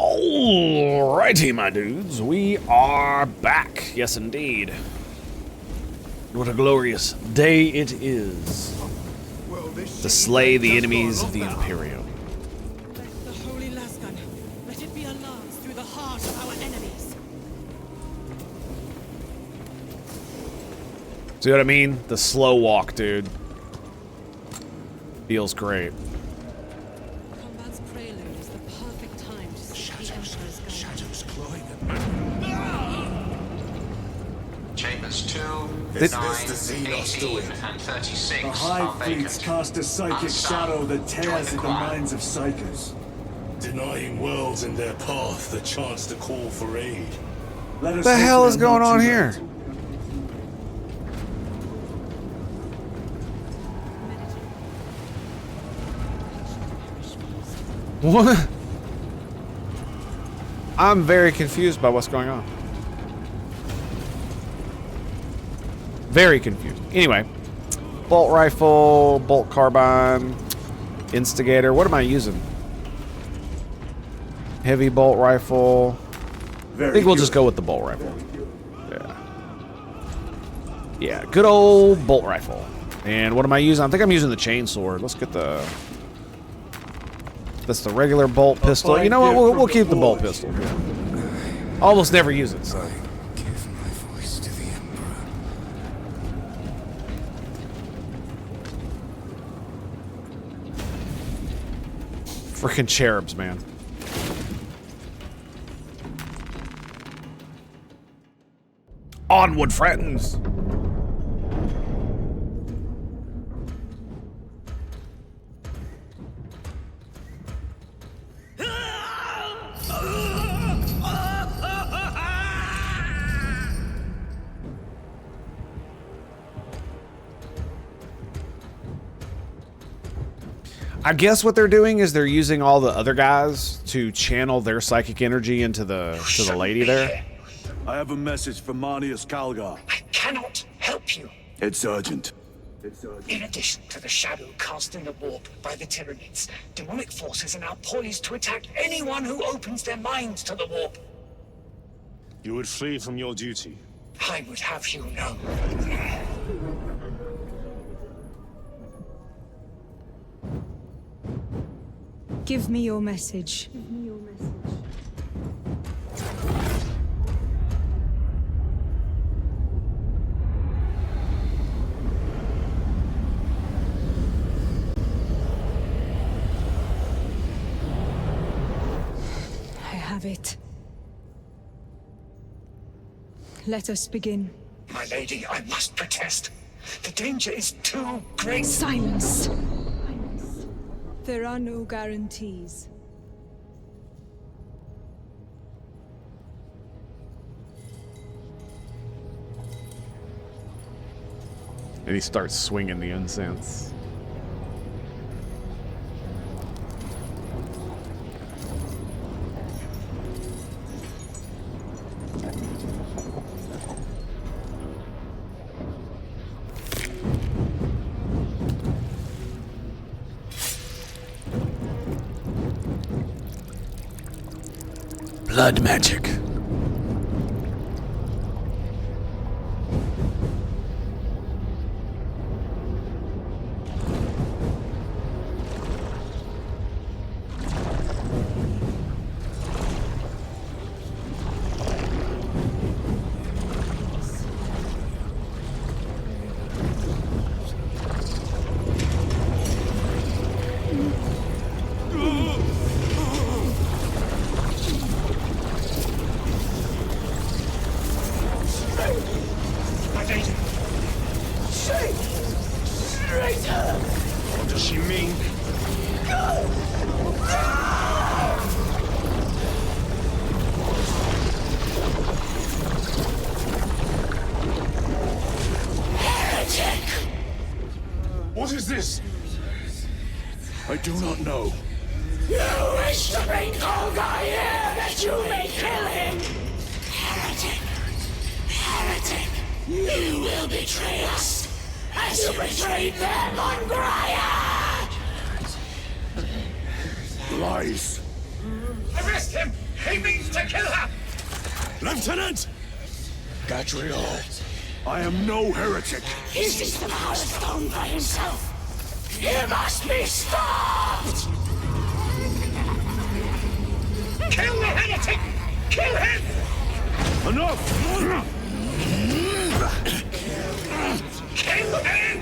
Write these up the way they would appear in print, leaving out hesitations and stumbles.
Alrighty, my dudes, we are back. Yes, indeed. What a glorious day it is to slay the enemies of the Imperium. The holy lasgun, let it be a lance through the heart of our enemies. See what I mean? The slow walk, dude. Feels great. Combat's prelude is the perfect time to see the Emperor's guidance. Shadows glowing. Chambers 2, Is 9, this the Xenos 18, doing? and 36 The are Hive fleets vacant. cast a psychic Unsung. shadow that Join tears the at the choir. minds of psychers. Denying worlds in their path the chance to call for aid. Let us The hope hell we is are going not on too here? late. What? I'm very confused by what's going on. Very confused. Anyway, bolt rifle, bolt carbine, instigator. What am I using? Heavy bolt rifle. I think we'll just go with the bolt rifle. Yeah. Yeah, good old bolt rifle. And what am I using? I think I'm using the chainsword. Let's get the... That's the regular bolt pistol. You know what? We'll keep the bolt pistol. Almost never use it, so. Give my voice to the Emperor. Freaking cherubs, man. Onward, friends! I guess what they're doing is they're using all the other guys to channel their psychic energy into the lady there. I have a message from Marnius Calgar. I cannot help you. It's urgent. In addition to the shadow cast in the warp by the Tyranids, demonic forces are now poised to attack anyone who opens their minds to the warp. You would flee from your duty. I would have you know. Give me your message. I have it. Let us begin. My lady, I must protest. The danger is too great. Silence! There are no guarantees. And he starts swinging the incense. Blood magic. My lady. Traitor! What does she mean? Heretic! What is this? I do not know. You wish to bring Holgar here that you may kill him! Heretic! Heretic! You will betray us, as you betrayed them on Graia! Lies. Arrest him! He means to kill her! Lieutenant! Gatriel, I am no heretic. He sees the power stone by himself. He must be stopped! Kill the heretic! Kill him! Enough! Kill him!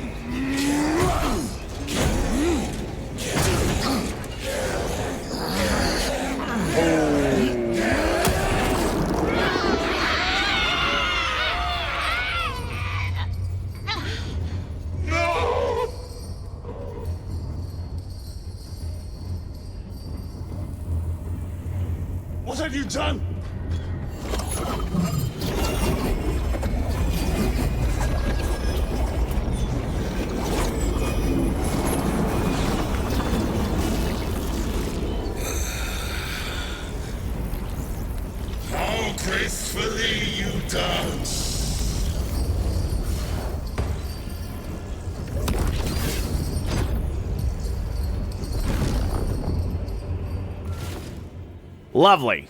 What have you done? How gracefully you dance. Lovely.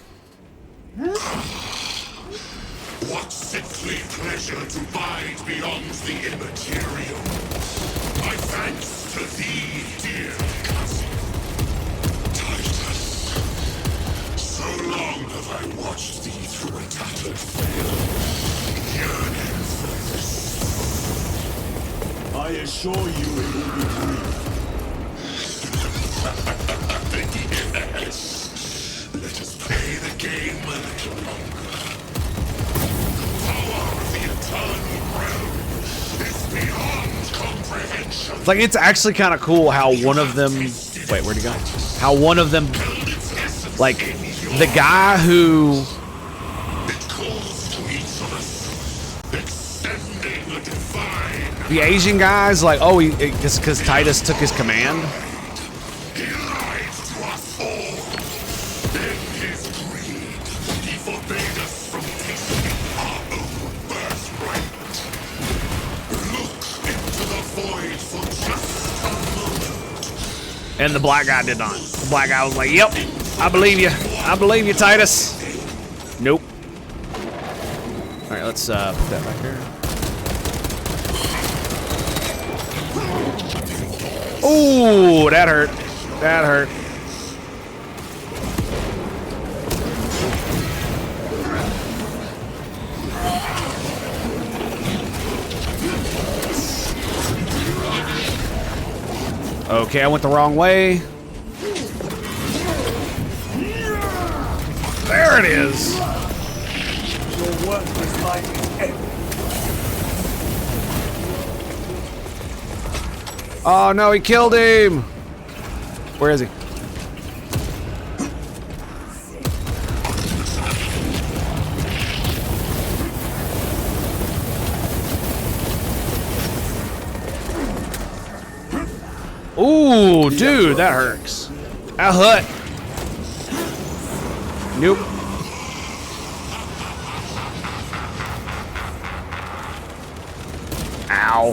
What sickly pleasure to bide beyond the immaterial. My thanks to thee, dear cousin. Titus. So long have I watched thee through a tattered veil, yearning for this. I assure you it will be brief. Yes. Let us play the game a little longer. The power of the eternal realm is beyond comprehension. Like, it's actually kind of cool how one of them... Wait, where'd he go? How one of them... Like, the guy who... It calls to each of us, extending a divine. The Asian guy's like, oh, it's because Titus took his command. He lied to us all. In his greed, he forbade us from tasting our own birthright. Look into the void for just a moment. And the black guy did not. The black guy was like, yep, I believe you. I believe you, Titus. Nope. All right, let's put that back here. Ooh, that hurt. That hurt. Okay, I went the wrong way. There it is. Your work was like end. Oh no, he killed him. Where is he? Ooh, dude, that hurts. That hurt. Nope. Ow.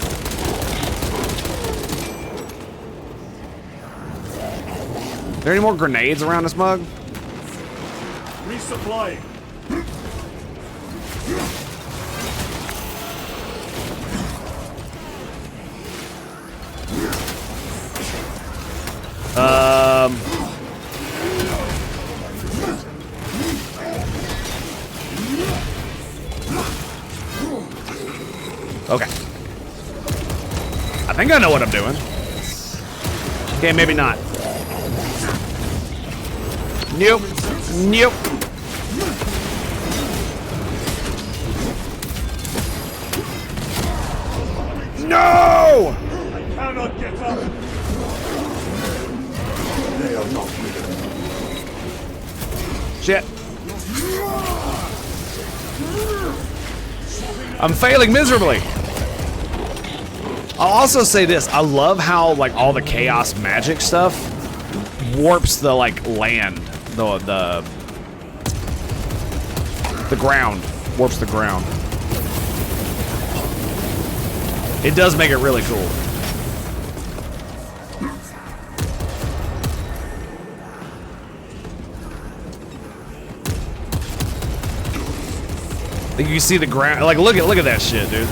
Are there any more grenades around this mug? Resupplying. Okay. I think I know what I'm doing. Okay, maybe not. Nope. Nope. No! I cannot get up. They are not with Shit. I'm failing miserably. I'll also say this. I love how, like, all the chaos magic stuff warps the, like, land. The ground. Warps the ground. It does make it really cool. Like you see the ground. Like look at that shit, dude.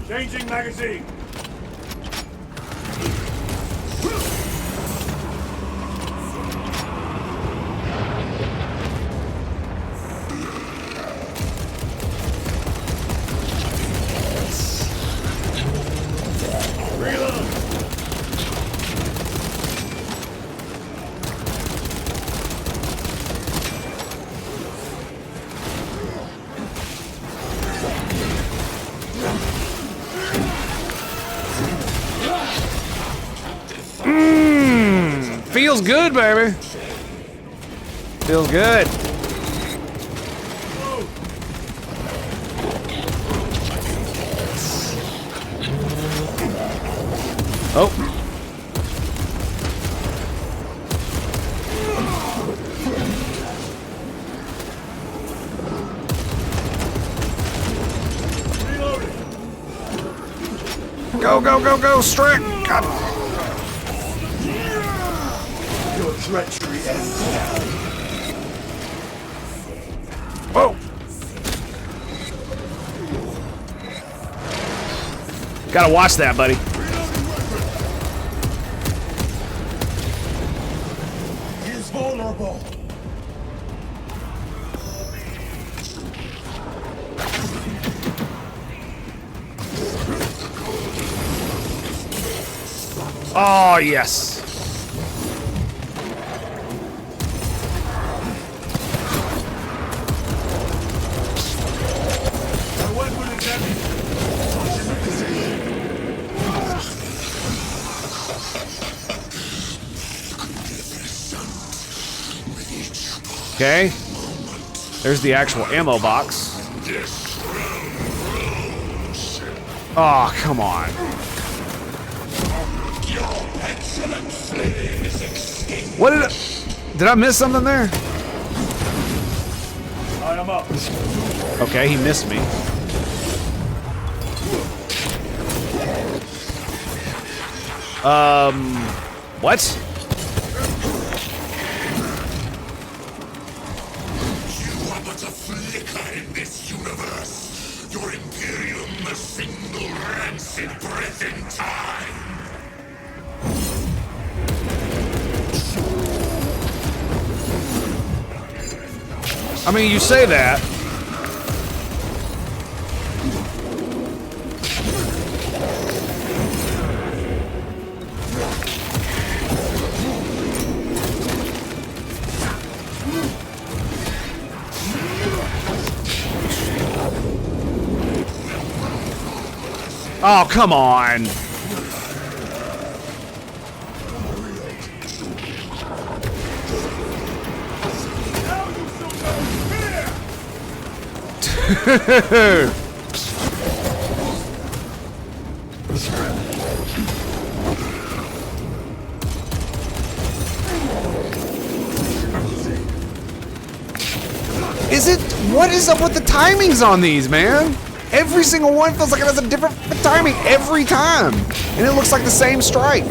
Changing magazine. Feels good, baby. Feels good. Oh. Go, Strick! God. Your treachery ends now. Whoa! Gotta watch that, buddy. He's vulnerable. Oh, yes. Okay. There's the actual ammo box. Oh, come on. What did I miss something there? I am up. Okay, he missed me. What? You are but a flicker in this universe. Your Imperium a single rancid breath in time. I mean, you say that. Oh, come on. What is up with the timings on these, man? Every single one feels like it has a different timing every time. And it looks like the same strike.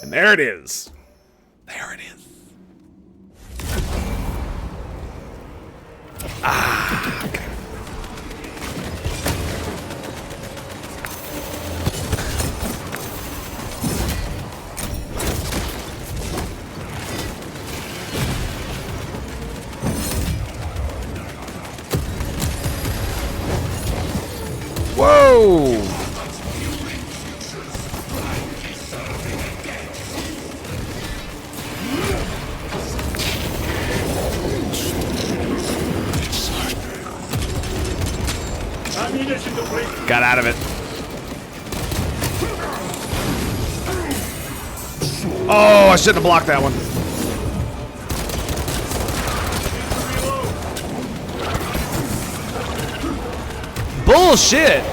And there it is. There it is. Ah, okay. Whoa! Got out of it. Oh, I shouldn't have blocked that one. Bullshit!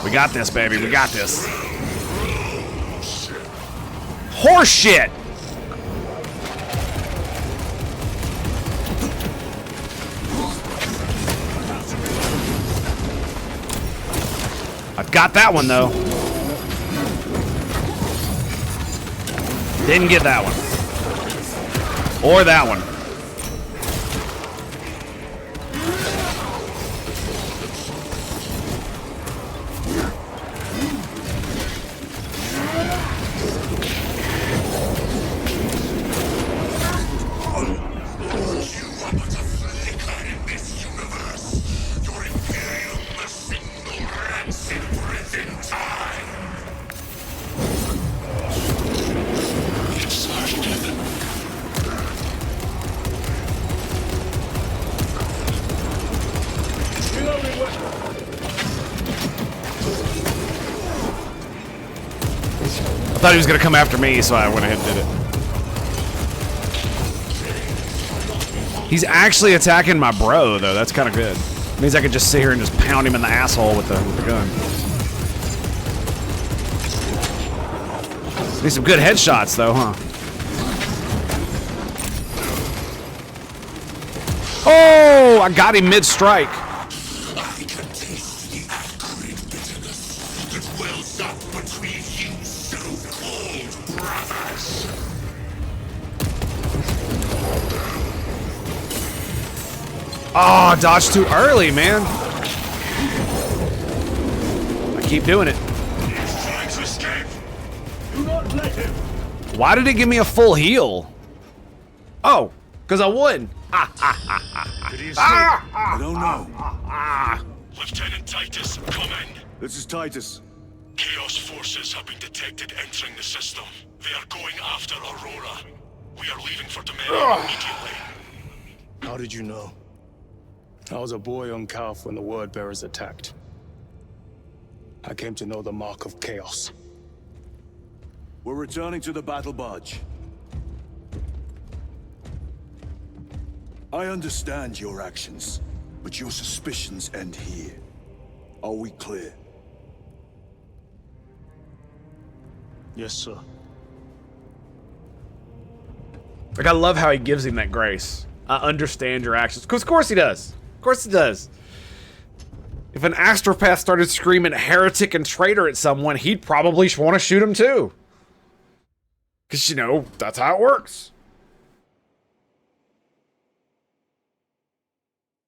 We got this, baby. We got this. Horse shit! I've got that one, though. Didn't get that one. Or that one. I thought he was gonna come after me, so I went ahead and did it. He's actually attacking my bro, though. That's kind of good. Means I could just sit here and just pound him in the asshole with the gun. Need some good headshots, though, huh? Oh, I got him mid-strike. I can taste the acrid bitterness that wells up between you so-called brothers. Oh, dodge too early, man. I keep doing it. He's trying to escape. Do not let him. Why did it give me a full heal? Oh, because I won. Did he escape? I don't know. Lieutenant Titus, come in. This is Titus. Chaos forces have been detected entering the system. They are going after Aurora. We are leaving for Demeria immediately. How did you know? I was a boy on Calf when the Word Bearers attacked. I came to know the mark of chaos. We're returning to the battle barge. I understand your actions, but your suspicions end here. Are we clear? Yes, sir. Like, I love how he gives him that grace. I understand your actions. Because of course he does. Of course he does. If an astropath started screaming heretic and traitor at someone, he'd probably want to shoot him too. Because, you know, that's how it works.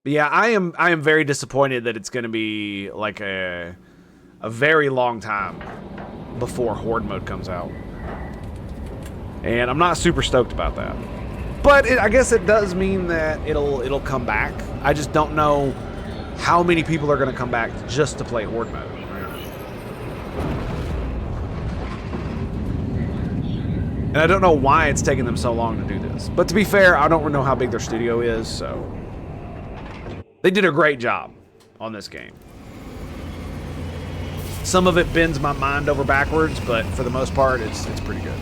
But yeah, I am very disappointed that it's going to be like a very long time before Horde mode comes out. And I'm not super stoked about that. But I guess it does mean that it'll come back. I just don't know how many people are going to come back just to play Horde mode. And I don't know why it's taking them so long to do this. But to be fair, I don't know how big their studio is, so they did a great job on this game. Some of it bends my mind over backwards, but for the most part, it's pretty good.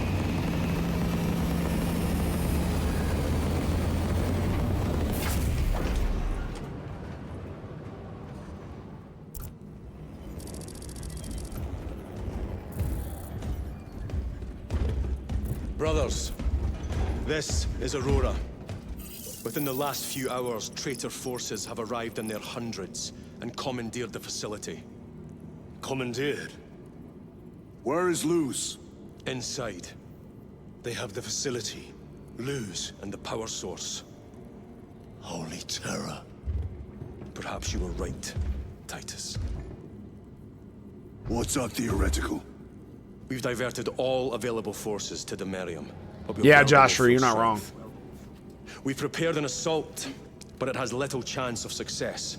Brothers, this is Aurora. Within the last few hours, traitor forces have arrived in their hundreds and commandeered the facility. Commandeered? Where is Luz? Inside, they have the facility, Luz, and the power source. Holy terror. Perhaps you were right, Titus. What's our theoretical? We've diverted all available forces to Demerium. but we'll Yeah, barely go Joshua, you're full not wrong. strength. We've prepared an assault, but it has little chance of success,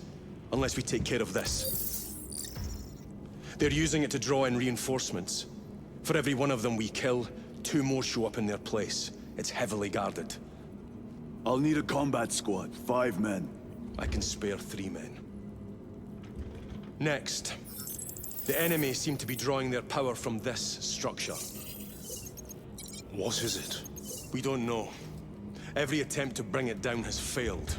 unless we take care of this. They're using it to draw in reinforcements. For every one of them we kill, 2 more show up in their place. It's heavily guarded. I'll need a combat squad, 5 men. I can spare 3 men. Next, the enemy seem to be drawing their power from this structure. What is it? We don't know. Every attempt to bring it down has failed.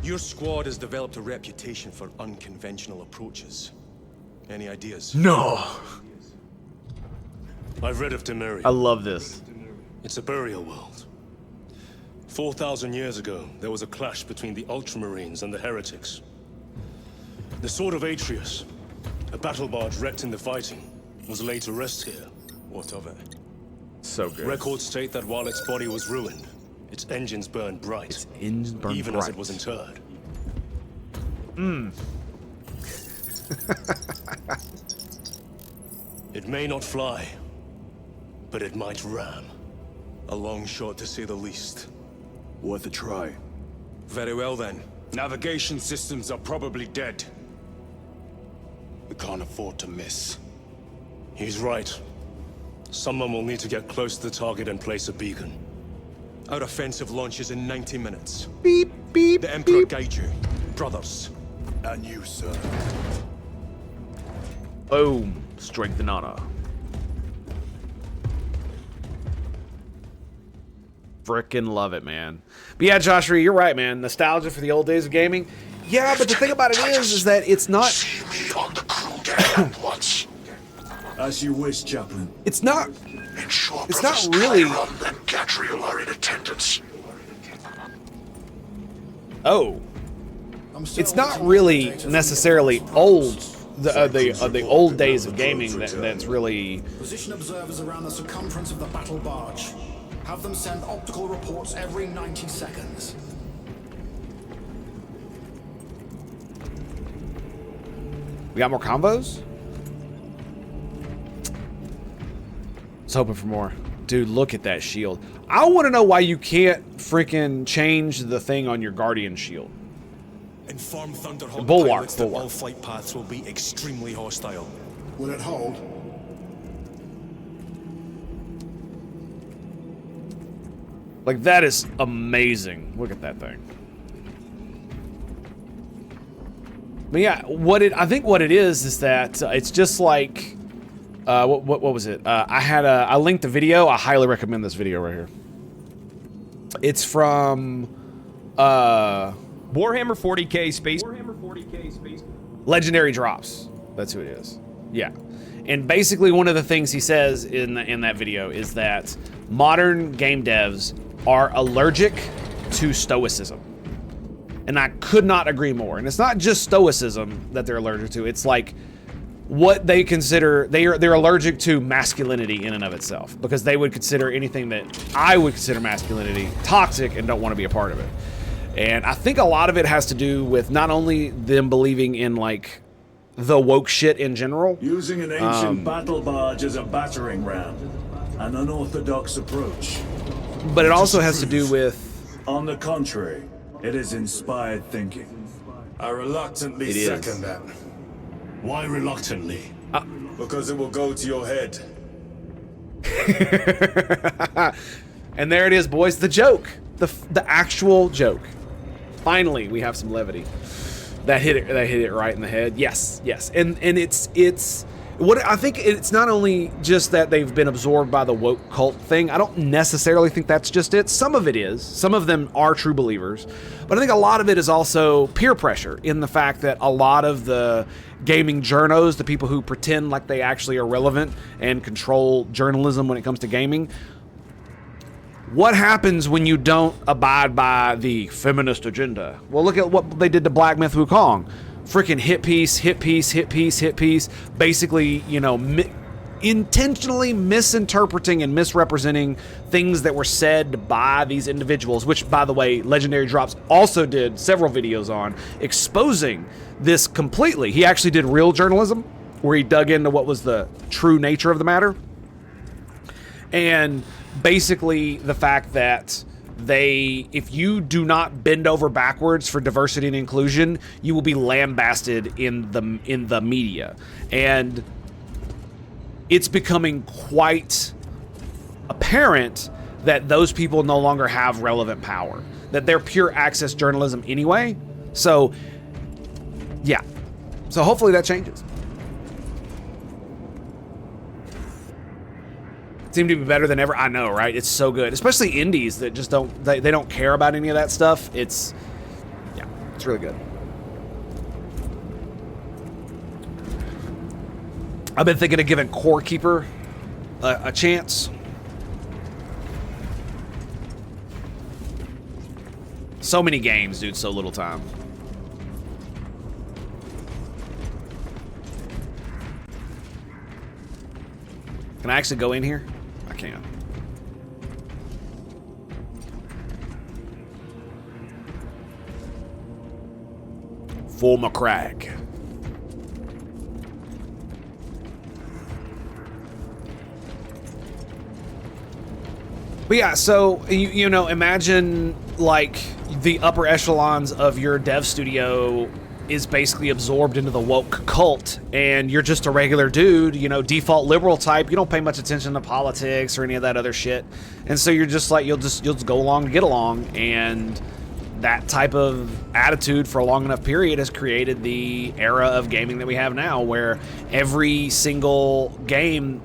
Your squad has developed a reputation for unconventional approaches. Any ideas? No. I've read of Temeria. I love this. It's a burial world. 4,000 years ago, there was a clash between the Ultramarines and the Heretics. The Sword of Atreus, a battle barge wrecked in the fighting, was laid to rest here. What of it? So good. Records state that while its body was ruined, its engines burned bright, Its engines burned even bright. as it was interred. It may not fly, but it might ram. A long shot to say the least. Worth a try. Very well then. Navigation systems are probably dead. We can't afford to miss. He's right. Someone will need to get close to the target and place a beacon. Our offensive launches in 90 minutes. Beep, beep, The Emperor beep. guide you. Brothers. And you, sir. Boom. Strength and honor. Frickin' love it, man. But yeah, Joshua, you're right, man. Nostalgia for the old days of gaming. Yeah, but the thing about it is that it's not... See me on the crew deck at once. As you wish, Chaplain. It's not... Ensure It's brothers not really- Tyron and Gadriel are in attendance. Oh. It's not really necessarily old. The old days of gaming that's really... Position observers around the circumference of the battle barge. Have them send optical reports every 90 seconds. We got more combos? I was hoping for more. Dude, look at that shield. I want to know why you can't freaking change the thing on your Guardian shield. Inform Thunderhawk Bulwark, pilots that bulwark. all flight paths will be extremely hostile. Will it hold? Like, that is amazing. Look at that thing. But yeah, I think what it is that it's just like, what was it? I linked the video. I highly recommend this video right here. It's from, Warhammer 40K Space. Legendary Drops. That's who it is. Yeah. And basically one of the things he says in that video is that modern game devs are allergic to stoicism. And I could not agree more. And it's not just stoicism that they're allergic to. It's like what they consider, they're allergic to masculinity in and of itself, because they would consider anything that I would consider masculinity toxic and don't want to be a part of it. And I think a lot of it has to do with not only them believing in like the woke shit in general. Using an ancient battle barge as a battering ram. An unorthodox approach. But it also has to do with... On the contrary, it is inspired thinking. I reluctantly It is. second that. Why reluctantly? Because it will go to your head. And there it is, boys. The joke. The actual joke. Finally, we have some levity. That hit it right in the head. Yes, yes. And it's what I think it's not only just that they've been absorbed by the woke cult thing. I don't necessarily think that's just it. Some of it is. Some of them are true believers. But I think a lot of it is also peer pressure in the fact that a lot of the gaming journos, the people who pretend like they actually are relevant and control journalism when it comes to gaming, what happens when you don't abide by the feminist agenda? Well, look at what they did to Black Myth Wukong. Freaking hit piece, hit piece, hit piece, hit piece. Basically, you know, intentionally misinterpreting and misrepresenting things that were said by these individuals, which, by the way, Legendary Drops also did several videos on, exposing this completely. He actually did real journalism, where he dug into what was the true nature of the matter. And basically the fact that if you do not bend over backwards for diversity and inclusion, you will be lambasted in the media. And it's becoming quite apparent that those people no longer have relevant power, that they're pure access journalism anyway. So, yeah. So hopefully that changes. Seem to be better than ever. I know, right? It's so good, especially indies that just they don't care about any of that stuff. It's really good. I've been thinking of giving Core Keeper a chance. So many games, dude. So little time. Can I actually go in here? I can. For McCrag. But yeah, so you know, imagine like the upper echelons of your dev studio is basically absorbed into the woke cult, and you're just a regular dude, you know, default liberal type. You don't pay much attention to politics or any of that other shit, and so you're just like you'll just go along to get along, and that type of attitude for a long enough period has created the era of gaming that we have now, where every single game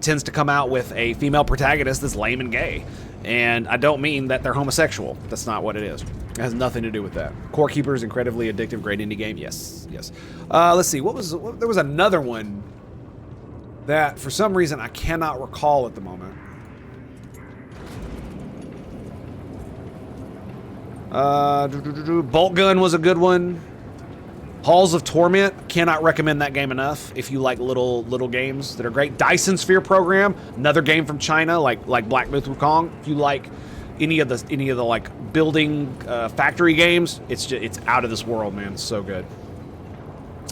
tends to come out with a female protagonist that's lame and gay. And I don't mean that they're homosexual. That's not what it is. It has nothing to do with that. Core Keeper is incredibly addictive, great indie game. Yes, yes. Let's see. There was another one that for some reason I cannot recall at the moment. Bolt Gun was a good one. Halls of Torment, cannot recommend that game enough if you like little games that are great. Dyson Sphere Program, another game from China, like Black Myth Wukong. If you like any of the like building factory games, it's out of this world, man. It's so good.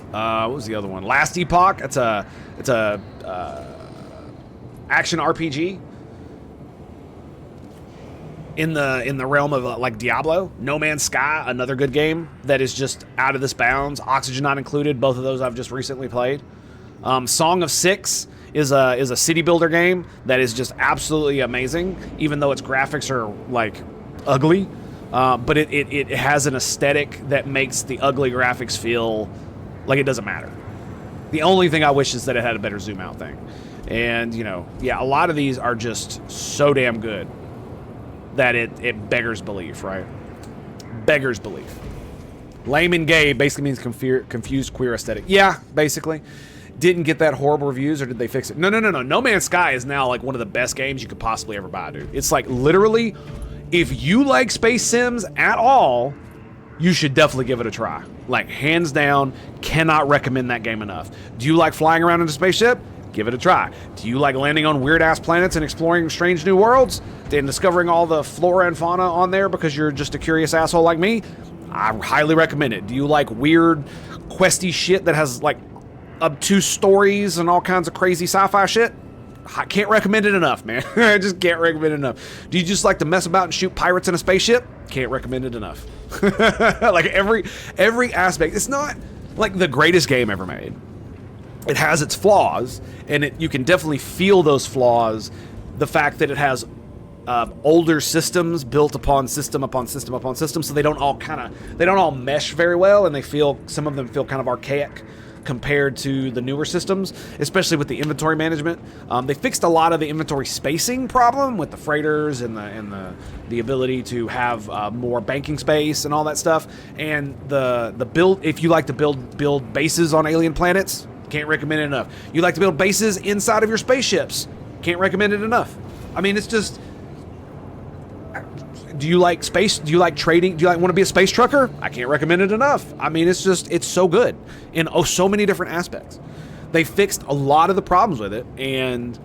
What was the other one? Last Epoch. It's a action RPG. In the realm of like Diablo. No Man's Sky, another good game that is just out of this bounds. Oxygen not included. Both of those I've just recently played. Song of Six is a city builder game that is just absolutely amazing, even though its graphics are like ugly. But it has an aesthetic that makes the ugly graphics feel like it doesn't matter. The only thing I wish is that it had a better zoom out thing. And you know, yeah, a lot of these are just so damn good that it beggars belief, right? Beggars belief. Lame and gay basically means confused queer aesthetic. Yeah, basically. Didn't get that horrible reviews, or did they fix it? No. No Man's Sky is now like one of the best games you could possibly ever buy, dude. It's like literally, if you like space sims at all, you should definitely give it a try. Like hands down, cannot recommend that game enough. Do you like flying around in a spaceship? Give it a try. Do you like landing on weird-ass planets and exploring strange new worlds and discovering all the flora and fauna on there because you're just a curious asshole like me? I highly recommend it. Do you like weird, questy shit that has, like, obtuse stories and all kinds of crazy sci-fi shit? I can't recommend it enough, man. I just can't recommend it enough. Do you just like to mess about and shoot pirates in a spaceship? Can't recommend it enough. Like, every aspect. It's not, like, the greatest game ever made. It has its flaws, and you can definitely feel those flaws. The fact that it has older systems built upon system upon system upon system, so they don't all mesh very well, and some of them feel kind of archaic compared to the newer systems, especially with the inventory management. They fixed a lot of the inventory spacing problem with the freighters and the ability to have more banking space and all that stuff. And the build, if you like to build bases on alien planets, can't recommend it enough. You like to build bases inside of your spaceships, can't recommend it enough. I mean, it's just, do you like space? Do you like trading? Do you want to be a space trucker? I can't recommend it enough. I mean, it's so good in so many different aspects. They fixed a lot of the problems with it, and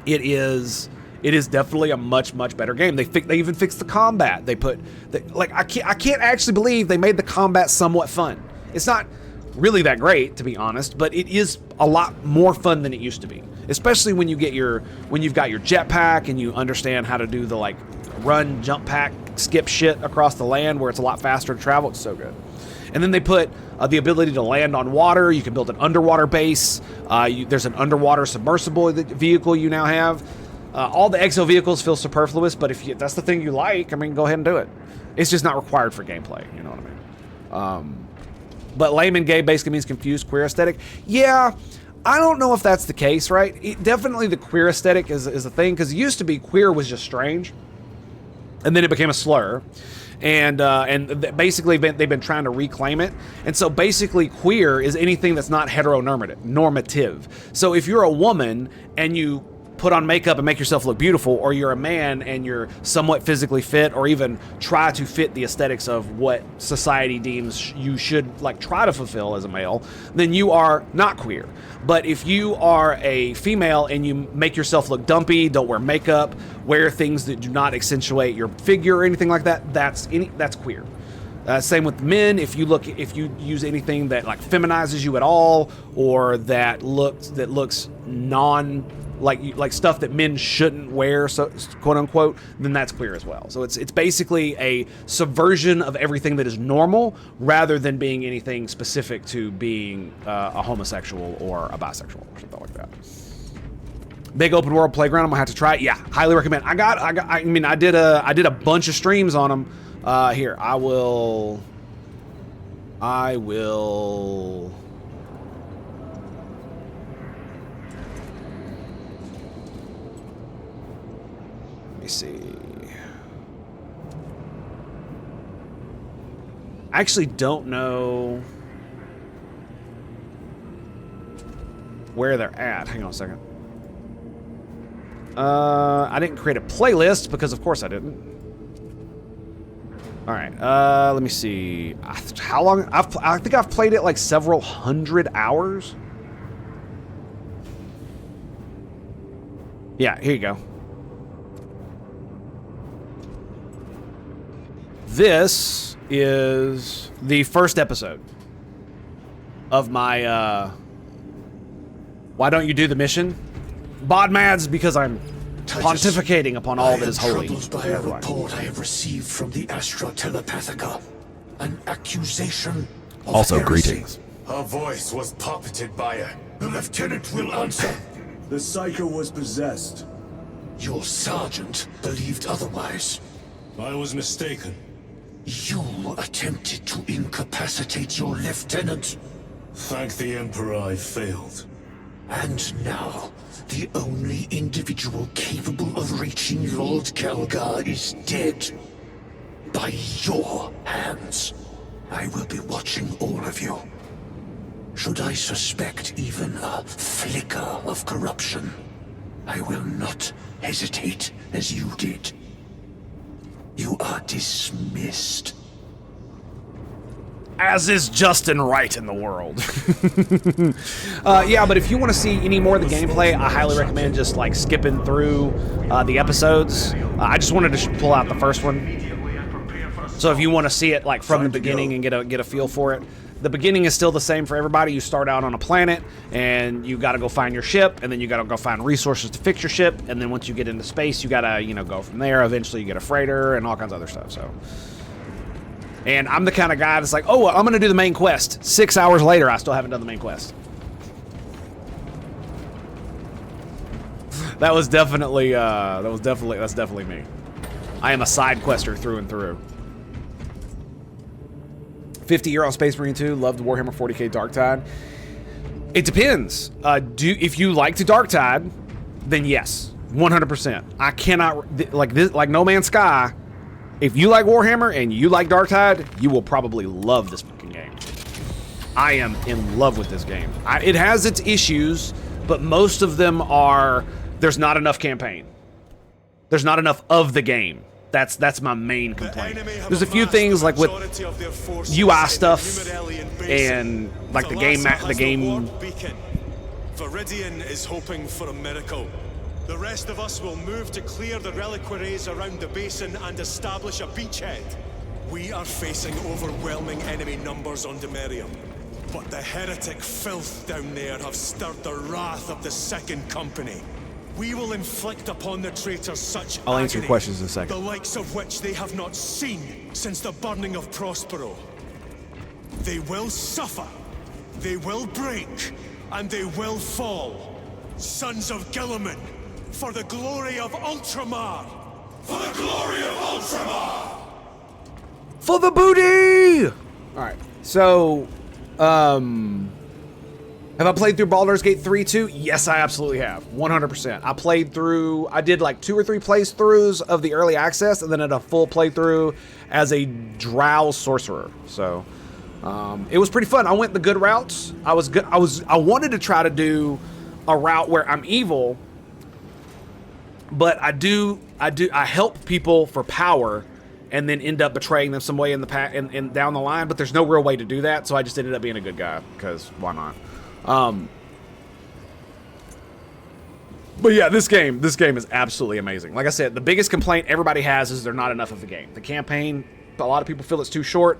it is definitely a much better game. They even fixed the combat. I can't actually believe they made the combat somewhat fun. It's not really that great, to be honest, but it is a lot more fun than it used to be, especially when you've got your jetpack and you understand how to do the like run, jump pack, skip shit across the land where it's a lot faster to travel. It's so good. And then they put the ability to land on water. You can build an underwater base. There's an underwater submersible vehicle you now have. All the exo vehicles feel superfluous, but if that's the thing you like, I mean, go ahead and do it. It's just not required for gameplay, you know what I mean? But lame and gay basically means confused, queer aesthetic. Yeah, I don't know if that's the case, right? Definitely the queer aesthetic is a thing, because it used to be queer was just strange, and then it became a slur. And basically they've been trying to reclaim it. And so basically queer is anything that's not heteronormative. So if you're a woman and you put on makeup and make yourself look beautiful, or you're a man and you're somewhat physically fit, or even try to fit the aesthetics of what society deems you should like try to fulfill as a male, then you are not queer. But if you are a female and you make yourself look dumpy, don't wear makeup, wear things that do not accentuate your figure or anything like that, that's queer. Same with men. If you use anything that like feminizes you at all, or that looks non like stuff that men shouldn't wear, so quote unquote, then that's queer as well. So it's basically a subversion of everything that is normal, rather than being anything specific to being a homosexual or a bisexual or something like that. Big open world playground. I'm gonna have to try it. Yeah, highly recommend. I did a bunch of streams on them. Here, I will. Let me see. I actually don't know where they're at. Hang on a second. I didn't create a playlist because of course I didn't. All right, let me see. How long? I think I've played it like several hundred hours. Yeah, here you go. This is the first episode of my, why don't you do the mission? Bodmads, because I'm pontificating upon all that is holy. I am troubled by a report I have received from the Astra Telepathica. An accusation of also heresy. Greetings. Her voice was puppeted by her. The lieutenant will answer. The Psycho was possessed. Your sergeant believed otherwise. I was mistaken. You attempted to incapacitate your lieutenant. Thank the Emperor I failed. And now, the only individual capable of reaching Lord Kelgar is dead. By your hands. I will be watching all of you. Should I suspect even a flicker of corruption, I will not hesitate as you did. You are dismissed. As is just and right in the world. Yeah, but if you want to see any more of the gameplay, I highly recommend just like skipping through the episodes. I just wanted to pull out the first one. So if you want to see it like from the beginning and get a feel for it, the beginning is still the same for everybody. You start out on a planet and you got to go find your ship, and then you got to go find resources to fix your ship, and then once you get into space, you got to go from there. Eventually, you get a freighter and all kinds of other stuff. So. And I'm the kind of guy that's like, oh, well, I'm going to do the main quest. 6 hours later, I still haven't done the main quest. That's definitely me. I am a side quester through and through. 50-year on Space Marine 2. Loved Warhammer 40k Darktide. It depends. If you like to Darktide, then yes, 100%. I cannot like No Man's Sky. If you like Warhammer and you like Darktide, you will probably love this fucking game. I am in love with this game. It has its issues, but most of them are there's not enough campaign. There's not enough of the game. That's my main complaint. There's a few things like with UI stuff and like the game. Viridian is hoping for a miracle. The rest of us will move to clear the reliquaries around the basin and establish a beachhead. We are facing overwhelming enemy numbers on Demerium, but the heretic filth down there have stirred the wrath of the Second Company. We will inflict upon the traitors such I'll answer your agony, questions in a second. the likes of which they have not seen since the burning of Prospero. They will suffer, they will break, and they will fall. Sons of Gilliman, for the glory of Ultramar! For the glory of Ultramar! For the booty! Alright, so, have I played through Baldur's Gate 3 too? Yes, I absolutely have. 100%. I did like 2 or 3 playthroughs of the early access and then at a full playthrough as a drow sorcerer. So, it was pretty fun. I went the good routes. I wanted to try to do a route where I'm evil, but I help people for power and then end up betraying them some way in the down the line, but there's no real way to do that, so I just ended up being a good guy, because why not? But yeah, this game is absolutely amazing. Like I said, the biggest complaint everybody has is there's not enough of the game. The campaign, a lot of people feel it's too short.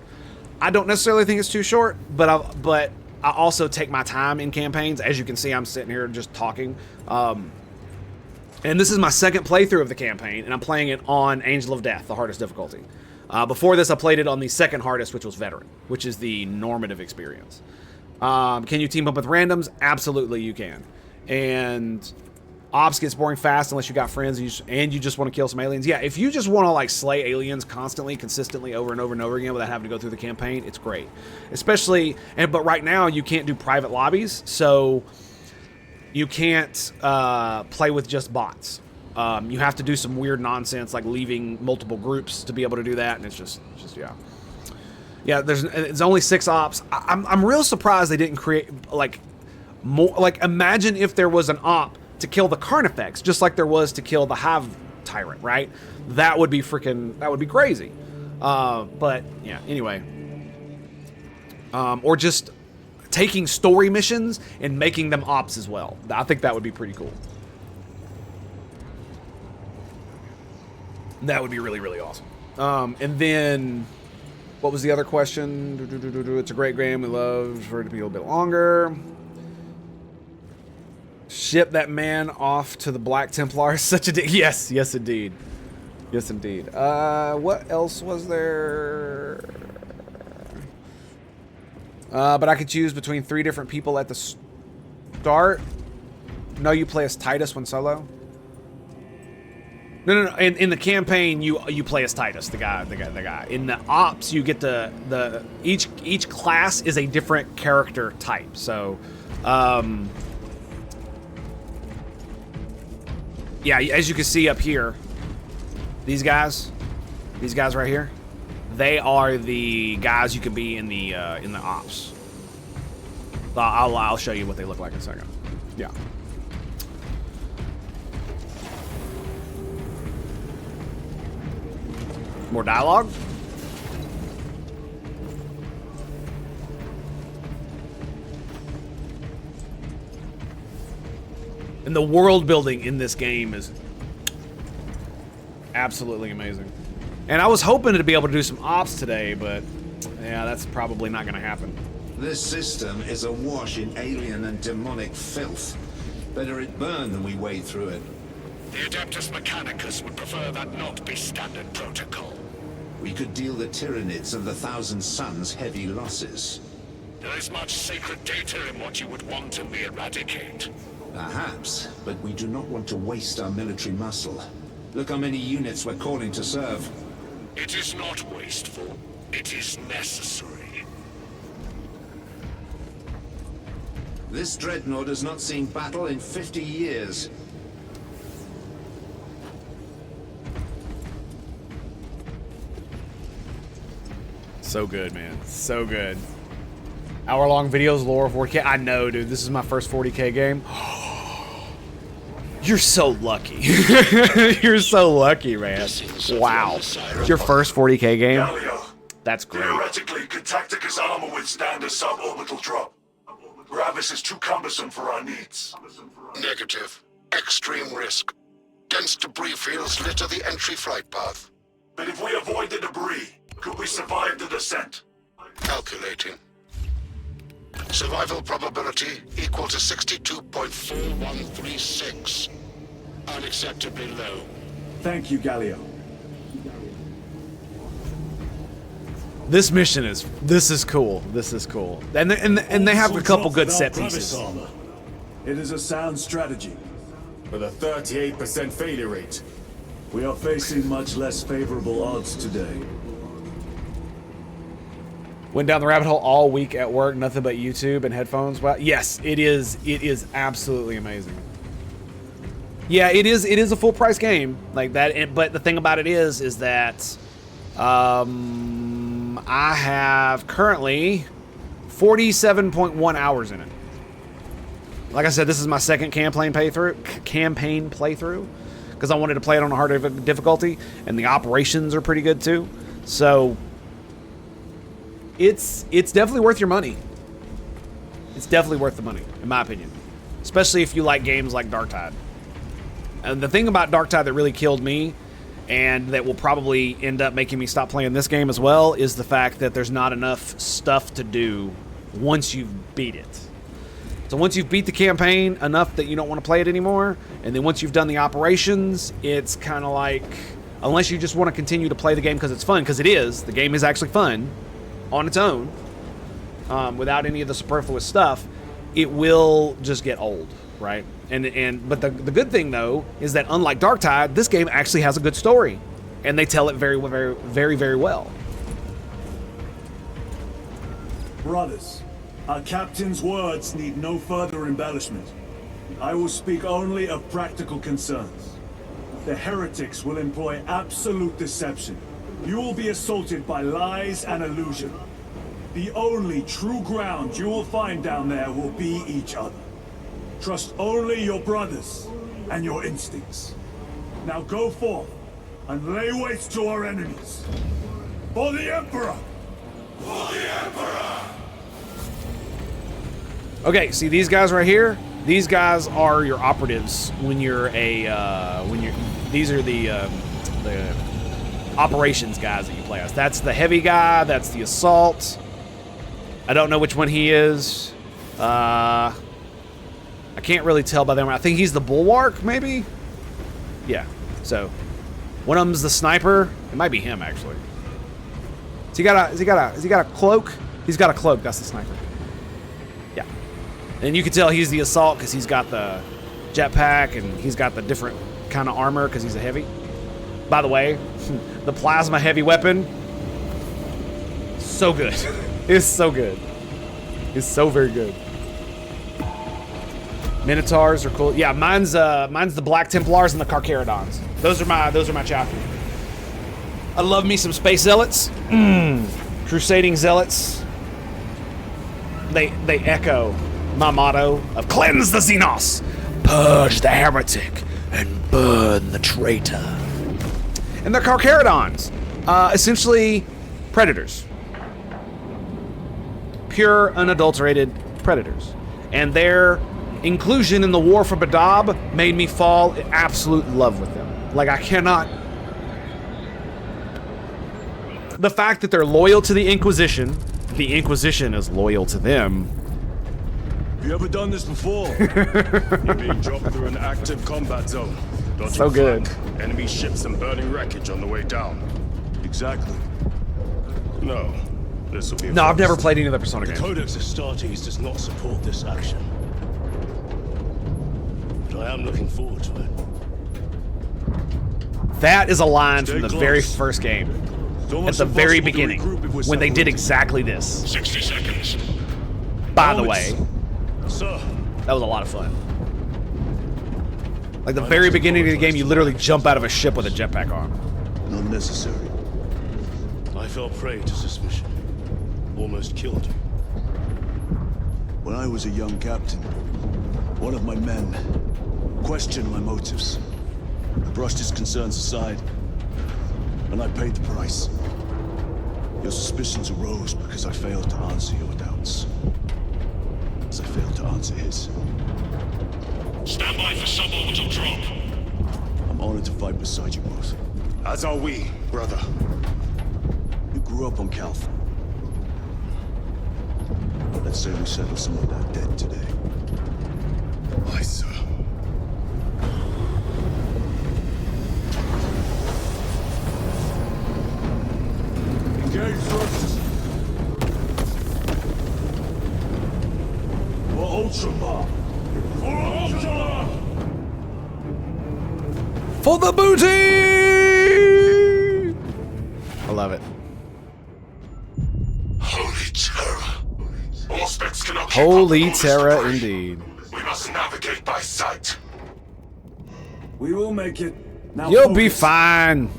I don't necessarily think it's too short, but I also take my time in campaigns. As you can see, I'm sitting here just talking. And this is my second playthrough of the campaign, and I'm playing it on Angel of Death, the hardest difficulty. Before this, I played it on the second hardest, which was Veteran, which is the normative experience. Can you team up with randoms? Absolutely, you can. And ops gets boring fast unless you got friends and you just want to kill some aliens. Yeah, if you just want to like slay aliens constantly, consistently, over and over and over again without having to go through the campaign, it's great. Especially, but right now you can't do private lobbies, so you can't play with just bots. You have to do some weird nonsense like leaving multiple groups to be able to do that, and it's just yeah. Yeah, it's only 6 ops. I'm real surprised they didn't create like more. Like, imagine if there was an op to kill the Carnifex, just like there was to kill the Hive Tyrant, right? That would be crazy. But yeah, anyway. Or just taking story missions and making them ops as well. I think that would be pretty cool. That would be really, really awesome. And then, what was the other question? It's a great game. We love for it to be a little bit longer. Ship that man off to the Black Templar. Such a yes, yes indeed. Yes indeed. What else was there? But I could choose between 3 different people at the start. No, you play as Titus when solo. No. In the campaign, you play as Titus, the guy. In the ops, you get each class is a different character type. So, yeah, as you can see up here, these guys right here, they are the guys you can be in the ops. I'll show you what they look like in a second. Yeah. More dialogue. And the world building in this game is absolutely amazing. And I was hoping to be able to do some ops today, but yeah, that's probably not going to happen. This system is awash in alien and demonic filth. Better it burn than we wade through it. The Adeptus Mechanicus would prefer that not be standard protocol. We could deal the Tyranids of the Thousand Suns heavy losses. There is much sacred data in what you would want me eradicate. Perhaps, but we do not want to waste our military muscle. Look how many units we're calling to serve. It is not wasteful. It is necessary. This dreadnought has not seen battle in 50 years. So good, man. So good. Hour-long videos, lore, 4K. I know, dude. This is my first 40K game. You're so lucky. You're so lucky, man. Wow. It's your first 40K game? That's great. Theoretically, could Tacticus armor withstand a suborbital drop? Gravis is too cumbersome for our needs. Negative. Extreme risk. Dense debris fields litter the entry flight path. But if we avoid the debris, could we survive the descent? Calculating. Survival probability equal to 62.4136. Unacceptably low. Thank you, Galio. This mission is cool. This is cool. And they have a couple good set pieces. It is a sound strategy. With a 38% failure rate. We are facing much less favorable odds today. Went down the rabbit hole all week at work, nothing but YouTube and headphones. Well, yes, it is absolutely amazing. Yeah, it is a full price game like that. But the thing about it is that I have currently 47.1 hours in it. Like I said, this is my second campaign playthrough because I wanted to play it on a harder difficulty, and the operations are pretty good too. So it's definitely worth your money. It's definitely worth the money, in my opinion, especially if you like games like Darktide. And the thing about Darktide that really killed me, and that will probably end up making me stop playing this game as well, is the fact that there's not enough stuff to do once you've beat it. So once you've beat the campaign enough that you don't want to play it anymore, and then once you've done the operations, it's kind of like, unless you just want to continue to play the game because it's fun, because it is, the game is actually fun on its own, without any of the superfluous stuff, it will just get old, right? But the good thing though is that unlike Darktide, this game actually has a good story, and they tell it very, very, very, very well. Brothers, our captain's words need no further embellishment. I will speak only of practical concerns. The heretics will employ absolute deception. You will be assaulted by lies and illusion. The only true ground you will find down there will be each other. Trust only your brothers and your instincts. Now go forth and lay waste to our enemies. For the Emperor! For the Emperor! Okay, see these guys right here? These guys are your operatives when you're these are the operations guys that you play as. That's the heavy guy, that's the assault. I don't know which one he is. I can't really tell by them. I think he's the bulwark, maybe? Yeah, so one of them's the sniper. It might be him actually. Has he got a cloak? He's got a cloak, that's the sniper. Yeah. And you can tell he's the assault because he's got the jetpack and he's got the different kind of armor because he's a heavy. By the way, the plasma heavy weapon, so good. It's so good. It's so very good. Minotaurs are cool. Yeah, mine's the Black Templars and the Carcharodons. Those are my chapters. I love me some space zealots. Crusading zealots. They echo my motto of cleanse the Xenos, purge the heretic, and burn the traitor. And the Carcharodons, essentially predators. Pure, unadulterated predators. And their inclusion in the War for Badab made me fall in absolute love with them. Like, I cannot... The fact that they're loyal to the Inquisition is loyal to them. Have you ever done this before? You're being dropped through an active combat zone. Dodging So good. flank, enemy ships and burning wreckage on the way down. Exactly. No. This will be No, I've never played any of the Persona The games. Codex Astartes does not support this action. But I am looking forward to it. That is a line Stay from the close. very first game. It's At almost the very impossible to beginning, regroup if we're when they did separated. exactly this. 60 seconds. By the way, Sir, that was a lot of fun. Like the very beginning of the game, you literally jump out of a ship with a jetpack on. not necessary. I fell prey to suspicion. Almost killed you. When I was a young captain, one of my men questioned my motives. I brushed his concerns aside, and I paid the price. Your suspicions arose because I failed to answer your doubts. As I failed to answer his. Stand by for suborbital drop. I'm honored to fight beside you both. As are we, brother. You grew up on Calth. Let's say we settle some of that debt today. Aye, sir. Engage thrusters. For Ultramar. For Ultramar! For the booty! I love it. Holy terror. Auspex cannot keep Holy up with all this terror debris. indeed. We must navigate by sight. We will make it. Now You'll be focus. fine.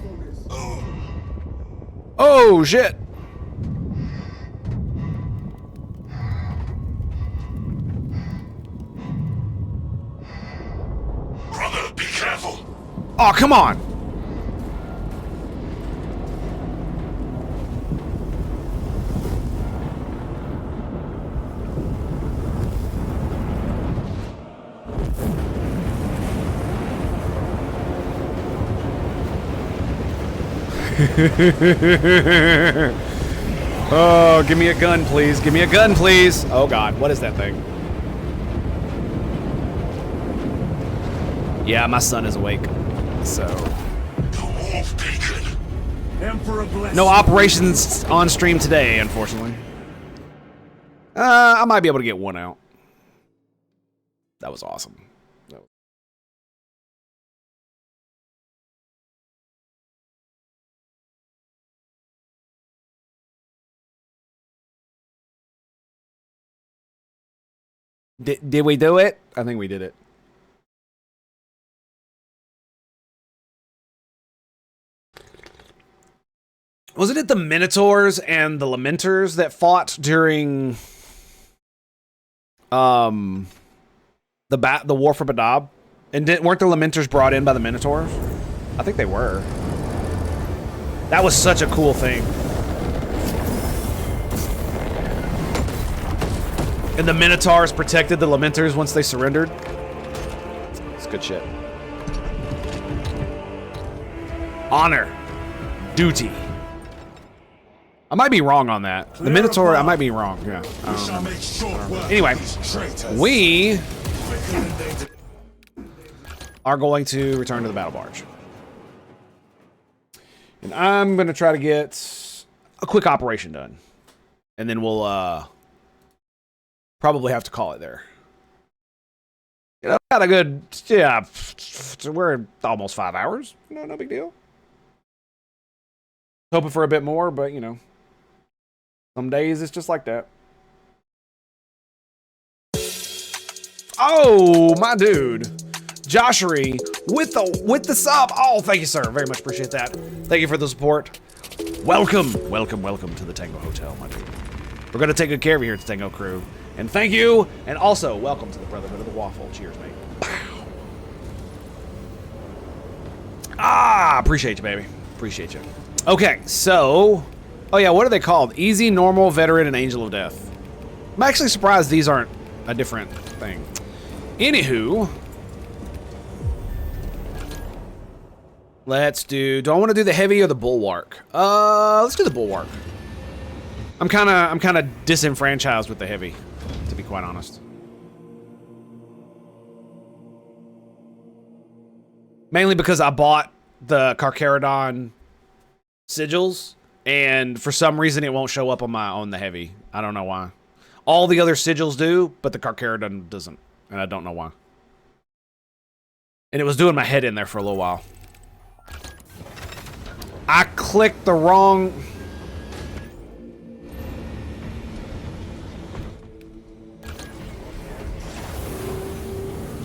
Oh, shit. Brother, be careful. Oh, come on. Oh, give me a gun, please. Give me a gun, please. Oh, God. What is that thing? Yeah, my son is awake. So. Emperor bless No you. operations on stream today, unfortunately. I might be able to get one out. That was awesome. Did we do it? I think we did it. Wasn't it the Minotaurs and the Lamenters that fought during the War for Badab? And weren't the Lamenters brought in by the Minotaurs? I think they were. That was such a cool thing. And the Minotaurs protected the Lamenters once they surrendered. It's good shit. Honor. Duty. I might be wrong on that. The Minotaur, I might be wrong. Yeah. I don't know. Anyway, we are going to return to the battle barge. And I'm going to try to get a quick operation done. And then we'll probably have to call it there. You know, got a good, yeah, we're almost 5 hours. No big deal. Hoping for a bit more, but you know, some days it's just like that. Oh, my dude, Joshery with the sub. Oh, thank you, sir. Very much appreciate that. Thank you for the support. Welcome to the Tango Hotel, my dude. We're gonna take good care of you here at the Tango crew. And thank you, and also welcome to the Brotherhood of the Waffle. Cheers, mate. Pow. Ah, appreciate you, baby. Appreciate you. Okay, so, oh yeah, what are they called? Easy, normal, veteran, and angel of death. I'm actually surprised these aren't a different thing. Anywho, do I want to do the heavy or the bulwark? Let's do the bulwark. I'm kind of disenfranchised with the heavy, to be quite honest. Mainly because I bought the Carcharodon sigils, and for some reason it won't show up on the heavy. I don't know why. All the other sigils do, but the Carcharodon doesn't, and I don't know why. And it was doing my head in there for a little while. I clicked the wrong...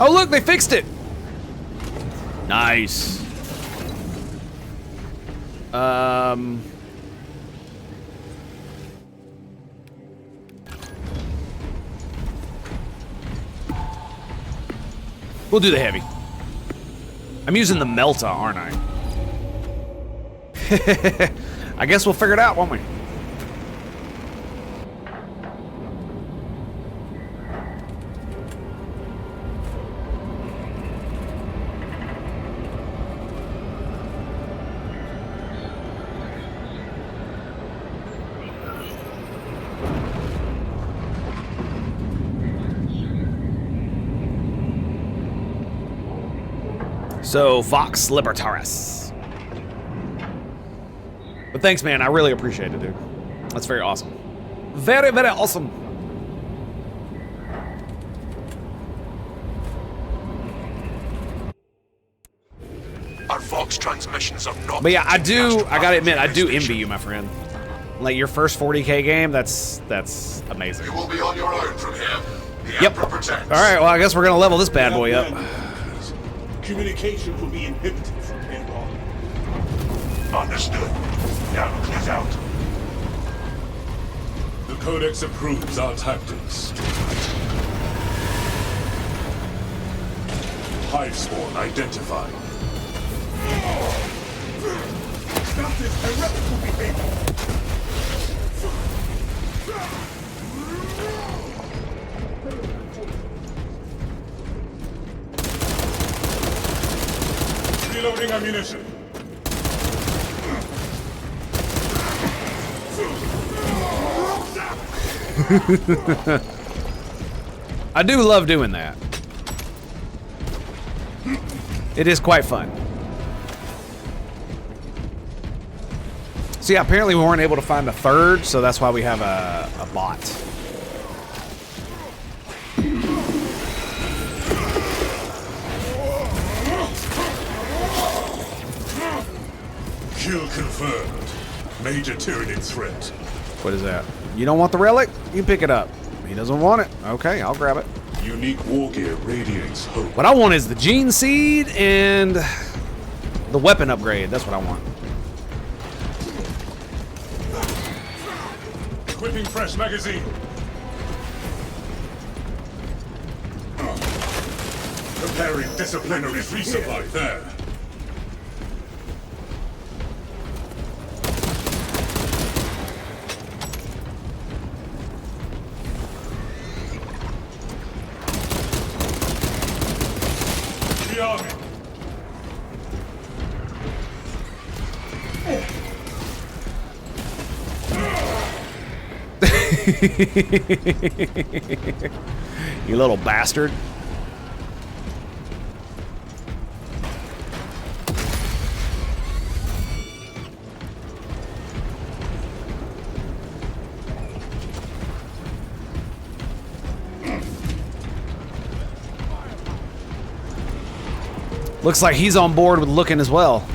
Oh, look, they fixed it. Nice. We'll do the heavy. I'm using the Melta, aren't I? I guess we'll figure it out, won't we? So, Vox Libertaris. But thanks, man. I really appreciate it, dude. That's very awesome. Very, very awesome. Our Vox transmissions are not. But yeah, I gotta admit, I do envy you, my friend. Like, your first 40K game, that's amazing. You will be on your own from here. The Yep. Emperor protects. Alright, well, I guess we're gonna level this bad boy up. Communication will be inhibited from here on. Understood. Now clear out. The Codex approves our tactics. Hivespawn identified. That is heretical behavior! Reloading ammunition. I do love doing that. It is quite fun. So yeah, apparently we weren't able to find a third, so that's why we have a bot. Kill confirmed. Major Tyranid threat. What is that? You don't want the relic? You pick it up. He doesn't want it. Okay, I'll grab it. Unique war gear radiates hope. What I want is the gene seed and the weapon upgrade. That's what I want. Equipping fresh magazine. Preparing disciplinary resupply there. The army. You little bastard. Looks like he's on board with looking as well.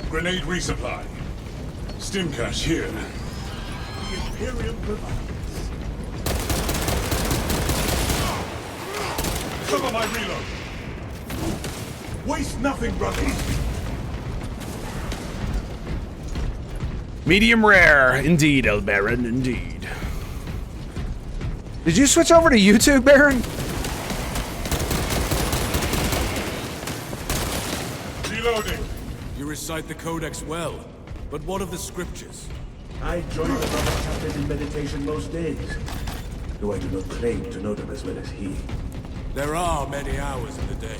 Grenade resupply. Stim cache here. The Imperium provides. Cover my reload. Waste nothing, brothers. Medium rare, indeed, El Baron, indeed. Did you switch over to YouTube, Baron? Reloading. You recite the Codex well, but what of the scriptures? I join the brother captain in meditation most days, though I do not claim to know them as well as he. There are many hours in the day.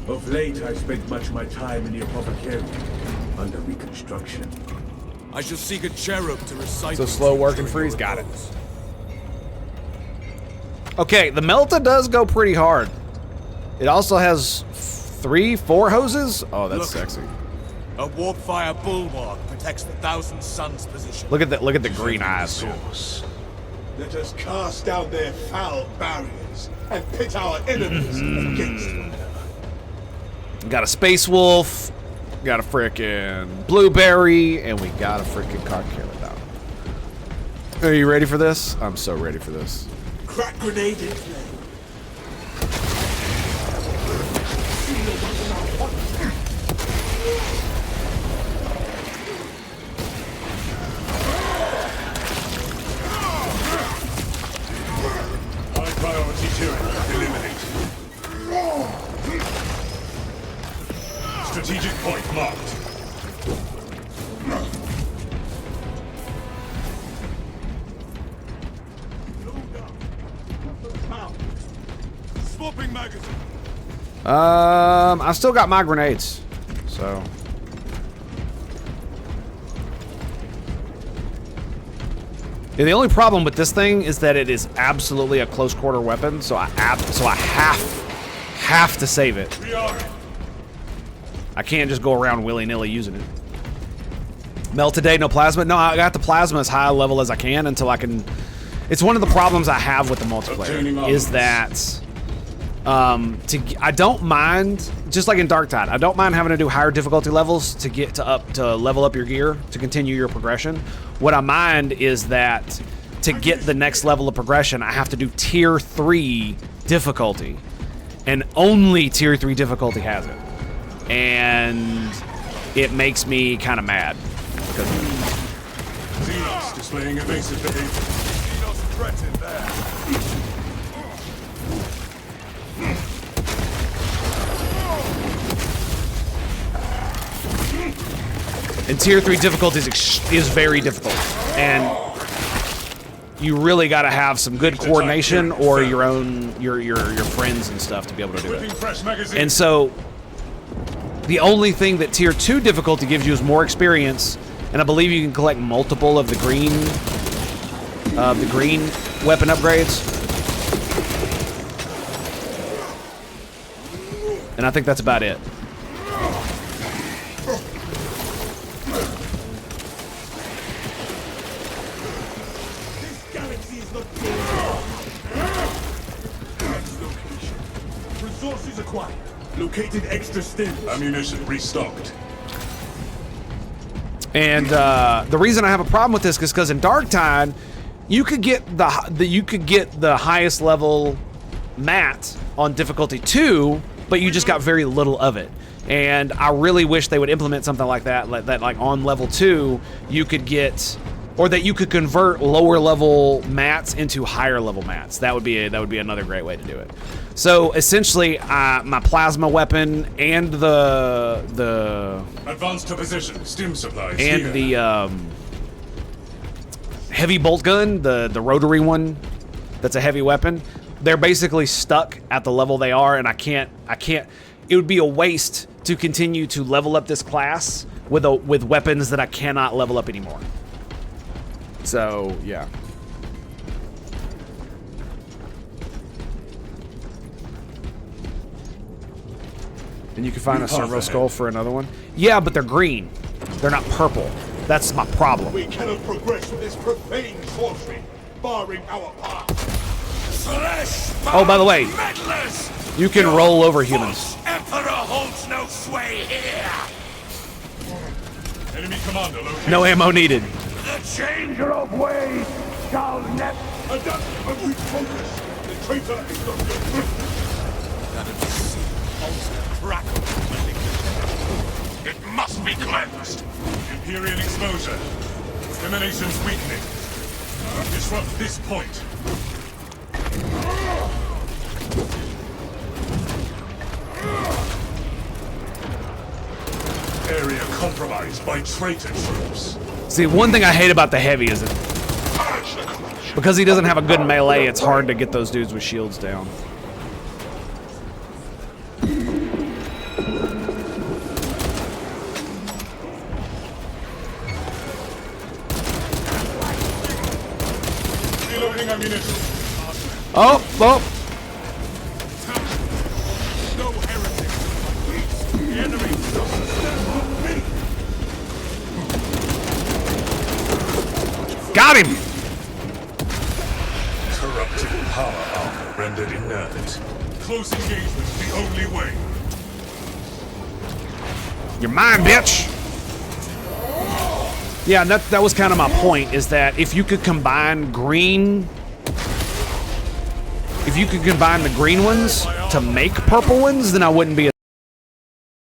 Of late, I spent much of my time in the Apothecarium, under reconstruction. I shall seek a cherub to recite. So slow working freeze, got it. Okay, the Melta does go pretty hard. It also has 3-4 hoses. Oh, that's sexy. A warp fire bulwark protects the Thousand Suns position. Look at the green eyes. Source. Let us cast down their foul barriers and pit our enemies against one another. Got a Space Wolf, got a frickin' Blueberry, and we got a frickin' Carcharodon. Are you ready for this? I'm so ready for this. Crack grenade in play. High priority Tyranid eliminated. Strategic point marked. Swapping magazine. I still got my grenades, so. Yeah, the only problem with this thing is that it is absolutely a close quarter weapon, so I have to save it. I can't just go around willy-nilly using it. Melt today, no plasma. No, I got the plasma as high a level as I can until I can. It's one of the problems I have with the multiplayer is that I don't mind, just like in Darktide, I don't mind having to do higher difficulty levels to get to level up your gear to continue your progression. What I mind is that to get the next level of progression, I have to do tier 3 difficulty, and only tier 3 difficulty has it, and it makes me kind of mad because of it. Xenos displaying evasive behavior. Xenos threatened there. And tier 3 difficulty is very difficult, and you really got to have some good coordination or your friends and stuff to be able to do it. And so the only thing that tier 2 difficulty gives you is more experience, and I believe you can collect multiple of the green weapon upgrades. And I think that's about it. Resources acquired. Located extra stim. Ammunition restocked. And the reason I have a problem with this is because in Darktide, you could get the highest level mat on difficulty 2, but you just got very little of it. And I really wish they would implement something like that, like on level 2, you could get, or that you could convert lower level mats into higher level mats. That would be another great way to do it. So essentially, my plasma weapon and the advance to position. Stim supplies and here. the heavy bolt gun, the rotary one, that's a heavy weapon. They're basically stuck at the level they are, and I can't. It would be a waste to continue to level up this class with weapons that I cannot level up anymore. So yeah. And you can find a servo skull for another one. Yeah, but they're green. They're not purple. That's my problem. We cannot progress with this profane sorcery, barring our path. Oh, by the way, you can roll over humans. Emperor holds no sway here. Enemy commander located. No ammo needed. The changer of ways shall never adapt and refocus. The traitor is not good. It must be cleansed. Imperial exposure. Emanations weakening. Disrupt this point. Area compromised by traitor troops. See, one thing I hate about the heavy is that because he doesn't have a good melee, it's hard to get those dudes with shields down. Reloading ammunition. Oh, oh. No heretic. The enemy doesn't stand with me. Got him. Corrupted power armor rendered inert. Close engagement is the only way. You're mine, bitch. Yeah, that was kind of my point, is that if you could combine the green ones to make purple ones, then I wouldn't be